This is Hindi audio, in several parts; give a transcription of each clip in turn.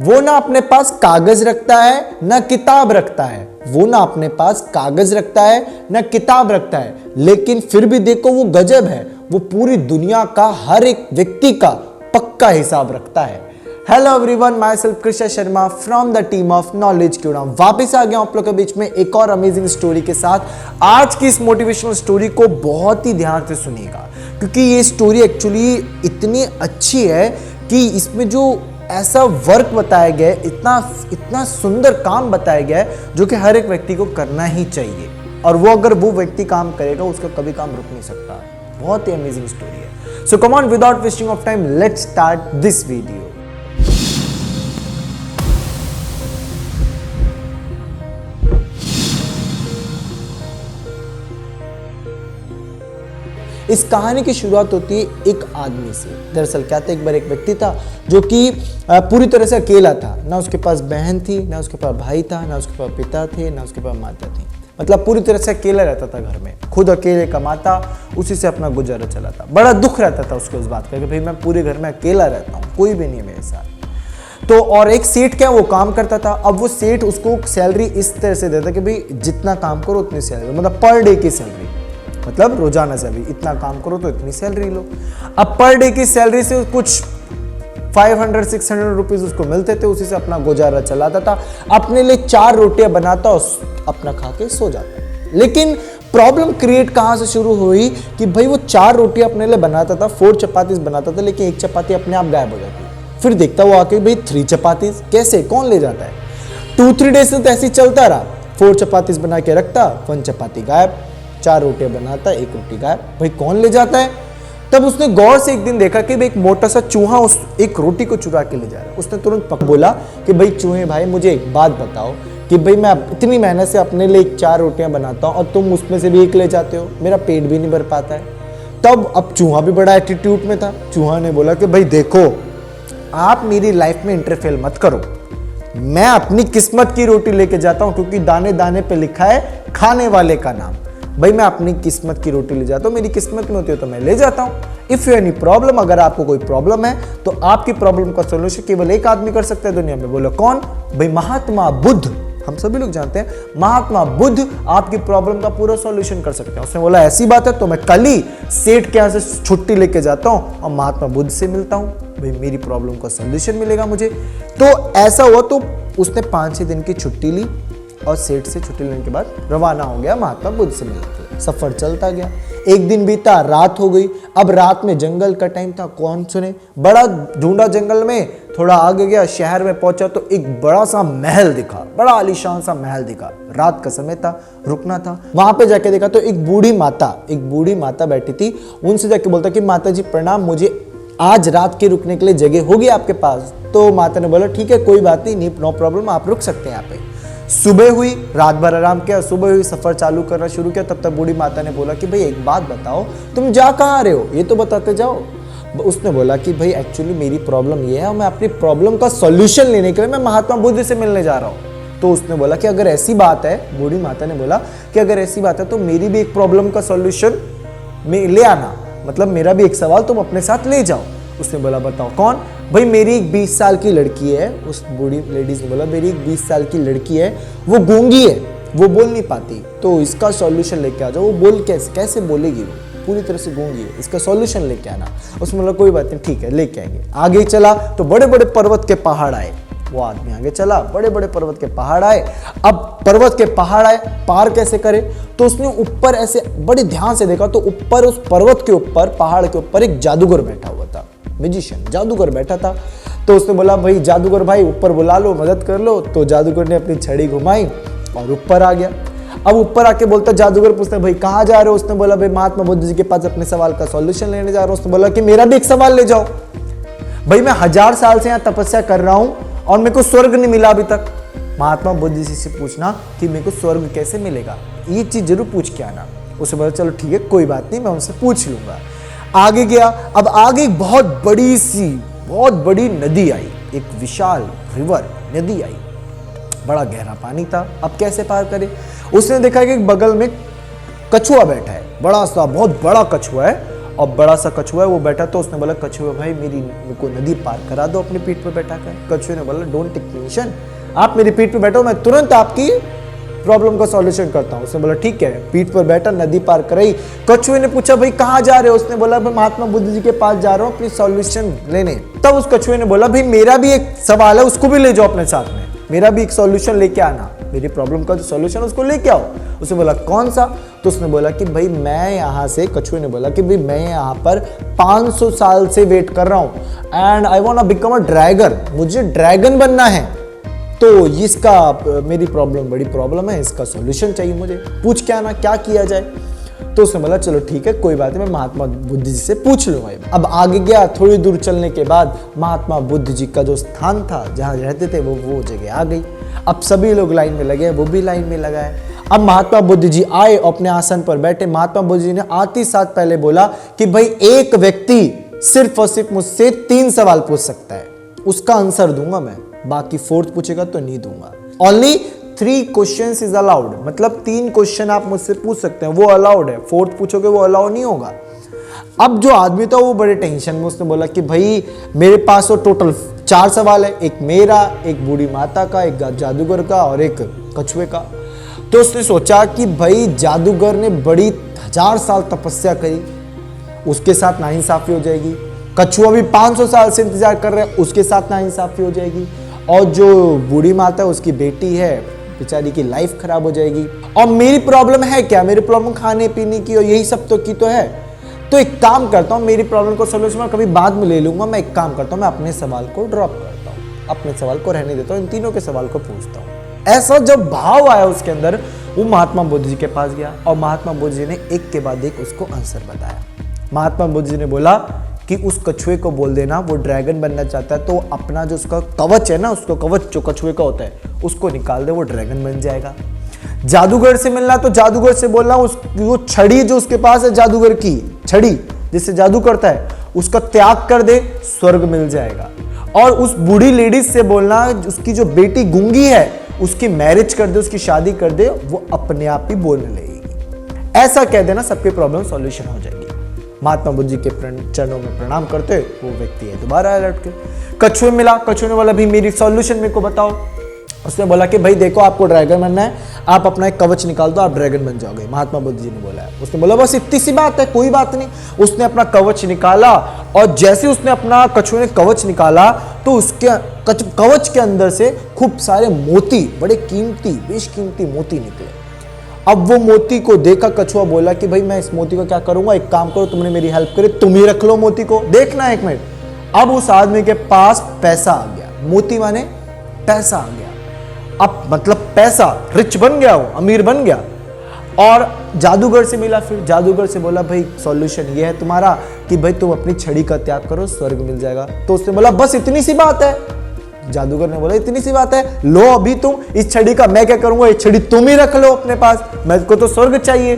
वो ना अपने पास कागज रखता है ना किताब रखता है, वो ना अपने पास कागज रखता है ना किताब रखता है, लेकिन फिर भी देखो वो गजब है, वो पूरी दुनिया का हर एक व्यक्ति का पक्का हिसाब रखता है। Hello everyone, my self Krishna Sharma from the team of knowledge CUDA. वापिस आ गया आप लोग के बीच में एक और अमेजिंग स्टोरी के साथ। आज की इस मोटिवेशनल स्टोरी को बहुत ही ध्यान से सुनिएगा, क्योंकि ये स्टोरी एक्चुअली इतनी अच्छी है कि इसमें जो ऐसा वर्क बताया गया है, इतना सुंदर काम बताया गया है जो कि हर एक व्यक्ति को करना ही चाहिए, और वो अगर वो व्यक्ति काम करेगा उसका कभी काम रुक नहीं सकता। बहुत ही अमेजिंग स्टोरी है। So come on, without wasting of time, let's start this video. इस कहानी की शुरुआत होती है एक आदमी से। दरअसल क्या था, एक बार एक व्यक्ति था जो कि पूरी तरह से अकेला था। ना उसके पास बहन थी, ना उसके पास भाई था, ना उसके पास पिता थे, ना उसके पास माता थी। मतलब पूरी तरह से अकेला रहता था घर में, खुद अकेले कमाता, उसी से अपना गुजारा चलाता। बड़ा दुख रहता था उसको इस बात का कि भाई मैं पूरे घर में अकेला रहता हूँ, कोई भी नहीं है मेरे साथ। तो और एक सेठ क्या वो काम करता था। अब वो सेठ उसको सैलरी इस तरह से देता कि भाई जितना काम करो उतनी सैलरी, मतलब पर डे की सैलरी, मतलब रोजाना सैलरी, इतना काम करो तो इतनी सैलरी लो। अब पर डे की सैलरी से कुछ 500-600 रुपीज उसको मिलते थे, उसी से अपना गुजारा चलाता था। अपने लिए 4 रोटियां बनाता और अपना खा के सो जाता। लेकिन प्रॉब्लम क्रिएट कहां से शुरू हुई कि भाई वो 4 रोटियां अपने लिए बनाता था, 4 चपातीज बनाता था, लेकिन एक चपाती अपने आप गायब हो जाती। फिर देखता वो आके भाई 3 चपातीज कैसे, कौन ले जाता है। 2-3 डेज से तो ऐसे ही चलता रहा। 4 चपातीज बना के रखता, 1 चपाती गायब, 4 रोटियां बनाता, 1 रोटी गायब, भाई कौन ले जाता है। तब उसने गौर से एक दिन देखा कि भाई एक मोटा सा चूहा उस एक रोटी को चुरा के ले जा रहा है। उसने तुरंत बोला कि भाई चूहे भाई मुझे एक बात बताओ कि भाई मैं इतनी मेहनत से अपने लिए 4 रोटियां बनाता हूं और तुम उसमें से भी 1 ले जाते हो, मेरा पेट भी नहीं भर पाता है। तब अब चूहा भी बड़ा एटीट्यूड में था। चूहा ने बोला कि भाई देखो, आप मेरी लाइफ में इंटरफेयर मत करो, मैं अपनी किस्मत की रोटी लेके जाता हूं, क्योंकि दाने दाने पे लिखा है खाने वाले का नाम। भाई मैं अपनी किस्मत की रोटी ले जाता हूँ, मेरी किस्मत में होती है तो मैं ले जाता हूँ। इफ यू एनी प्रॉब्लम, अगर आपको कोई प्रॉब्लम है तो आपकी प्रॉब्लम का सोल्यूशन केवल एक आदमी कर सकता है दुनिया में। बोलो कौन? भाई महात्मा बुद्ध। हम सभी लोग जानते हैं महात्मा बुद्ध आपकी प्रॉब्लम का पूरा सॉल्यूशन कर सकते हैं। उसने बोला ऐसी बात है तो मैं कल ही सेठ के यहाँ से छुट्टी लेके जाता हूँ और महात्मा बुद्ध से मिलता हूँ, भाई मेरी प्रॉब्लम का सोल्यूशन मिलेगा मुझे। तो ऐसा हुआ, तो उसने 5-6 दिन की छुट्टी ली और सेठ से छुट्टी लेने के बाद रवाना हो गया महात्मा बुद्ध से मिलने के लिए। सफर चलता गया, एक दिन बीता, रात हो गई। अब रात में जंगल का टाइम था, कौन सुने, बड़ा ढूंढा जंगल में, थोड़ा आगे गया, शहर में पहुंचा तो एक बड़ा सा महल दिखा, बड़ा आलीशान सा महल दिखा। रात का समय था, रुकना था। वहां पे जाके देखा तो एक बूढ़ी माता बैठी थी। उनसे जाके बोलता कि माता जी प्रणाम, मुझे आज रात के रुकने के लिए जगह होगी आपके पास? तो माता ने बोला ठीक है, कोई बात नहीं, नो प्रॉब्लम, आप रुक सकते हैं यहाँ पे। सुबह हुई, रात भर आराम किया, सुबह हुई, सफर चालू करना शुरू किया। तब तक बूढ़ी माता ने बोला कि भाई एक बात बताओ, तुम जा कहाँ रहे हो, ये तो बताते जाओ। उसने बोला कि भाई एक्चुअली मेरी प्रॉब्लम ये है और मैं अपनी प्रॉब्लम का सॉल्यूशन लेने के लिए मैं महात्मा बुद्ध से मिलने जा रहा हूँ। तो उसने बोला कि अगर ऐसी बात है, बूढ़ी माता ने बोला कि अगर ऐसी बात है तो मेरी भी एक प्रॉब्लम का सॉल्यूशन में ले आना, मतलब मेरा भी एक सवाल तुम अपने साथ ले जाओ। उसने बोला बताओ कौन? भाई मेरी एक 20 साल की लड़की है। उस बूढ़ी लेडीज ने बोला मेरी एक 20 साल की लड़की है, वो गूंगी है, वो बोल नहीं पाती, तो इसका सॉल्यूशन लेके आ जाओ। वो बोल कैसे बोलेगी, वो पूरी तरह से गूंगी है, इसका सॉल्यूशन लेके आना। उसने बोला कोई बात नहीं, ठीक है लेके आएंगे। आगे चला तो बड़े बड़े पर्वत के पहाड़ आए। वो आदमी आगे चला, बड़े बड़े पर्वत के पहाड़ आए। अब पर्वत के पहाड़ आए, पार कैसे करे? तो उसने ऊपर ऐसे बड़े ध्यान से देखा तो ऊपर उस पर्वत के ऊपर, पहाड़ के ऊपर एक जादूगर बैठा हुआ था, मैजिशियन जादूगर बैठा था। तो उसने बोला भाई जादूगर भाई ऊपर बुला लो, मदद कर लो। तो जादूगर ने अपनी छड़ी घुमाई और ऊपर आ गया। अब ऊपर आके बोलता, जादूगर पूछता भाई कहाँ जा रहे हो? उसने बोला भाई महात्मा बुद्ध जी के पास अपने सवाल का सॉल्यूशन लेने जा रहा हूँ। उसने बोला कि मेरा भी एक सवाल ले जाओ। भाई मैं 1000 साल से यहाँ तपस्या कर रहा हूँ और मेरे को स्वर्ग नहीं मिला अभी तक। महात्मा बुद्ध जी से पूछना कि मेरे को स्वर्ग कैसे मिलेगा, ये चीज जरूर पूछ के आना। उसे बोला चलो ठीक है कोई बात नहीं, मैं उनसे पूछ लूंगा। आगे गया, अब आगे एक बहुत बड़ी नदी आई, एक विशाल रिवर नदी आई, बड़ा गहरा पानी था। अब कैसे पार करे? उसने देखा कि बगल में कछुआ बैठा है, बड़ा सा बहुत बड़ा कछुआ है और बड़ा सा कछुआ है वो बैठा, तो उसने बोला कछुआ भाई मेरी को नदी पार करा दो अपनी पीठ पर बैठा कर। कछुए ने बोला डोंट टेक टेंशन, आप मेरी पीठ पर बैठो, मैं तुरंत आपकी प्रॉब्लम का सॉल्यूशन करता हूँ। उसने बोला ठीक है, पीठ पर बैठा, नदी पार कराई। कछुए ने पूछा भाई कहाँ जा रहे हो? उसने बोला भाई महात्मा बुद्ध जी के पास जा रहा हूँ अपनी सॉल्यूशन लेने। तब उस कछुए ने बोला भाई मेरा भी एक सवाल है, उसको भी ले जाओ अपने साथ में, मेरा भी एक सॉल्यूशन लेके आना, मेरी प्रॉब्लम का जो सॉल्यूशन उसको लेके आओ। उसने बोला कौन सा? तो उसने बोला कि भाई मैं यहाँ से, कछुए ने बोला कि भाई मैं यहाँ पर 500 साल से वेट कर रहा हूँ and I want to become a dragon, मुझे ड्रैगन बनना है, तो इसका मेरी प्रॉब्लम बड़ी प्रॉब्लम है, इसका सॉल्यूशन चाहिए मुझे, पूछ के आना क्या किया जाए। तो उसने बोला चलो ठीक है कोई बात नहीं, मैं महात्मा बुद्ध जी से पूछ लूंगा। अब आगे गया, थोड़ी दूर चलने के बाद महात्मा बुद्ध जी का जो स्थान था जहाँ रहते थे वो जगह आ गई। अब सभी लोग लाइन में लगे, वो भी लाइन में लगा है। अब महात्मा बुद्ध जी आए, अपने आसन पर बैठे। महात्मा बुद्ध जी ने आते ही साथ पहले बोला कि भाई एक व्यक्ति सिर्फ और सिर्फ मुझसे 3 सवाल पूछ सकता है, उसका आंसर दूंगा मैं, बाकी 4th पूछेगा तो नहीं दूंगा। ओनली 3 क्वेश्चंस इज अलाउड, मतलब 3 क्वेश्चन आप मुझसे पूछ सकते हैं, वो अलाउड है। 4th पूछोगे वो अलाउ नहीं होगा। अब जो आदमी था वो बड़े टेंशन में, उसने बोला कि भाई मेरे पास तो टोटल 4 सवाल है, एक मेरा, एक बूढ़ी माता का, एक जादूगर का और एक कछुए का। तो उसने सोचा कि भाई जादूगर ने बड़ी 1000 साल तपस्या करी, उसके साथ नाइंसाफी हो जाएगी। कछुआ भी 500 साल से इंतजार कर रहे हैं, उसके साथ नाइंसाफी हो जाएगी। और जो बूढ़ी माता उसकी बेटी है, बेचारी की लाइफ खराब हो जाएगी। और मेरी प्रॉब्लम है क्या? मेरी प्रॉब्लम खाने पीने की और यही सब तो की तो है। तो एक काम करता हूँ, मेरी प्रॉब्लम को सोल्यूशन मैं कभी बाद में ले लूंगा। मैं एक काम करता हूँ, मैं अपने सवाल को ड्रॉप करता हूँ, अपने सवाल को रहने देता हूँ, इन तीनों के सवाल को पूछता हूँ। ऐसा जब भाव आया उसके अंदर, वो महात्मा बुद्ध जी के पास गया और महात्मा बुद्ध जी ने एक के बाद एक उसको आंसर बताया। महात्मा बुद्ध जी ने बोला कि उस कछुए को बोल देना वो ड्रैगन बनना चाहता है, तो अपना जो उसका कवच है ना, उसको कवच जो कछुए का होता है उसको निकाल दे, वो ड्रैगन बन जाएगा। जादूगर से मिलना तो जादूगर से बोलना वो छड़ी जो उसके पास है, जादूगर की छड़ी जिससे जादू करता है, उसका त्याग कर दे, स्वर्ग मिल जाएगा। और उस बूढ़ी लेडीज से बोलना, उसकी जो बेटी गूंगी है उसकी मैरिज कर दे, उसकी शादी कर दे, वो अपने आप ही बोलने लगेगी। ऐसा कह देना, सबकी प्रॉब्लम सॉल्यूशन हो जाएगी। महात्मा बुद्ध जी के चरणों में प्रणाम करते वो व्यक्ति है दोबारा लौट के कछुए मिला। कछुए ने बोला भाई मेरी सॉल्यूशन मेरे को बताओ। उसने बोला कि भाई देखो आपको ड्रैगन बनना है, आप अपना एक कवच निकाल दो, आप ड्रैगन बन जाओगे। महात्मा बुद्ध जी ने बोला है। उसने बोला बस इतनी सी बात है, कोई बात नहीं। उसने अपना कवच निकाला और जैसे उसने अपना, कछुए ने कवच निकाला तो उसके कवच के अंदर से खूब सारे मोती, बड़े कीमती, बेशकीमती मोती निकले। अब वो मोती को देखा कछुआ, बोला कि भाई मैं इस मोती को क्या करूंगा, एक काम करो, तुमने मेरी हेल्प करी, तुम ही रख लो मोती को, देखना एक मिनट। अब उस आदमी के पास पैसा आ गया, मोती माने पैसा आ गया। अब मतलब पैसा, रिच बन गया, वो अमीर बन गया। और जादूगर से मिला, फिर जादूगर से बोला भाई सॉल्यूशन ये है तुम्हारा कि भाई तुम अपनी छड़ी का त्याग करो, स्वर्ग मिल जाएगा। तो उसने बोला बस इतनी सी बात है। जादूगर ने बोला इतनी सी बात है, लो अभी तुम इस छड़ी का, मैं क्या करूंगा, ये छड़ी तुम ही रख लो अपने पास, मेरे को तो स्वर्ग चाहिए।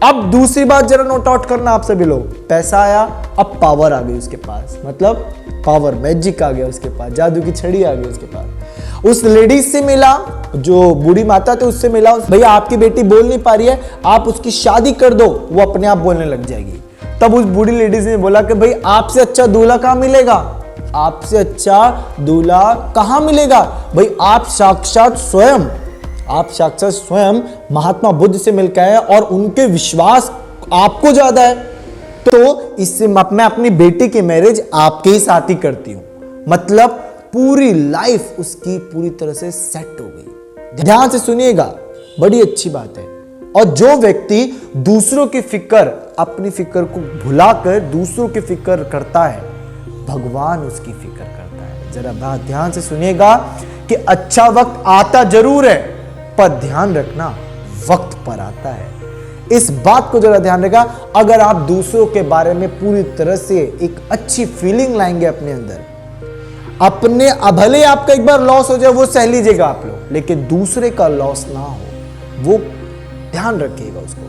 अब दूसरी बात जरा नोट आउट करना आप सभी लोग, पैसा आया, अब पावर आ गई उसके पास, मतलब पावर, मैजिक आ गया उसके पास, जादू की छड़ी आ गई उसके पास। उस लेडीज से मिला, जो बूढ़ी माता थे उससे मिला, भैया आपकी बेटी बोल नहीं पा रही है, आप उसकी शादी कर दो, वो अपने आप बोलने लग जाएगी। तब उस बूढ़ी लेडीज ने बोला कि भाई आपसे अच्छा दूल्हा कहाँ मिलेगा, आपसे अच्छा दूल्हा कहाँ मिलेगा भाई, आप साक्षात स्वयं महात्मा बुद्ध से मिलकर आए और उनके विश्वास आपको ज्यादा है, तो इससे मैं अपनी बेटी की मैरिज आपके ही साथ ही करती हूं। मतलब पूरी लाइफ उसकी पूरी तरह से सेट हो गई। ध्यान से सुनिएगा, बड़ी अच्छी बात है। और जो व्यक्ति दूसरों की फिक्र, अपनी फिक्र को भुलाकर दूसरों की फिक्र करता है, भगवान उसकी फिक्र करता है। जरा बात ध्यान से सुनिएगा कि अच्छा वक्त आता जरूर है, पर ध्यान रखना वक्त पर आता है। इस बात को जरा ध्यान रखा। अगर आप दूसरों के बारे में पूरी तरह से एक अच्छी फीलिंग लाएंगे अपने अंदर, अपने भले आपका एक बार लॉस हो जाए वो सह लीजिएगा आप लोग, लेकिन दूसरे का लॉस ना हो, वो ध्यान रखिएगा उसको।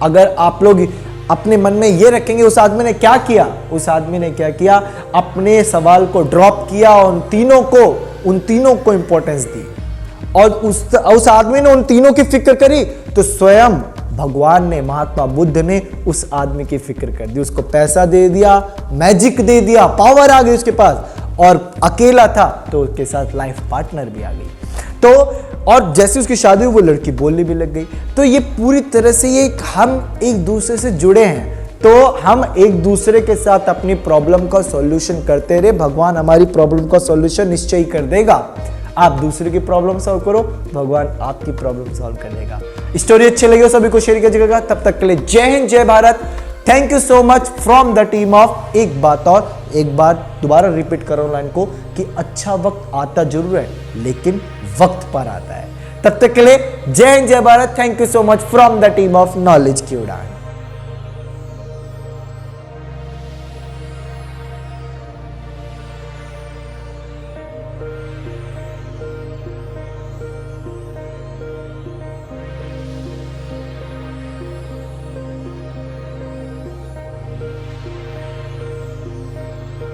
अगर आप लोग अपने मन में ये रखेंगे उस आदमी ने क्या किया, उस आदमी ने क्या किया, अपने सवाल को ड्रॉप किया, उन तीनों को इंपॉर्टेंस दी और उस आदमी ने उन तीनों की फिक्र करी, तो स्वयं भगवान ने, महात्मा बुद्ध ने उस आदमी की फिक्र कर दी, उसको पैसा दे दिया, मैजिक दे दिया, पावर आ गई उसके पास, और अकेला था तो उसके साथ लाइफ पार्टनर भी आ गई। तो और जैसे उसकी शादी हुई वो लड़की बोलने भी लग गई। तो ये पूरी तरह से ये हम एक दूसरे से जुड़े हैं, तो हम एक दूसरे के साथ अपनी प्रॉब्लम का सॉल्यूशन करते रहे, भगवान हमारी प्रॉब्लम का सॉल्यूशन निश्चय ही कर देगा। आप दूसरे की प्रॉब्लम सॉल्व करो, भगवान आपकी प्रॉब्लम सॉल्व कर देगा। स्टोरी अच्छी लगी हो सभी को शेयर कीजिएगा। तब तक के लिए जय हिंद, जय Bharat. Thank you so much from the team of एक बात। और एक बार दोबारा रिपीट करो लाइन को कि अच्छा वक्त आता जरूर है लेकिन वक्त पर आता है। तब तक के लिए जय हिंद, जय Bharat. Thank you so much from the team of knowledge की उड़ान।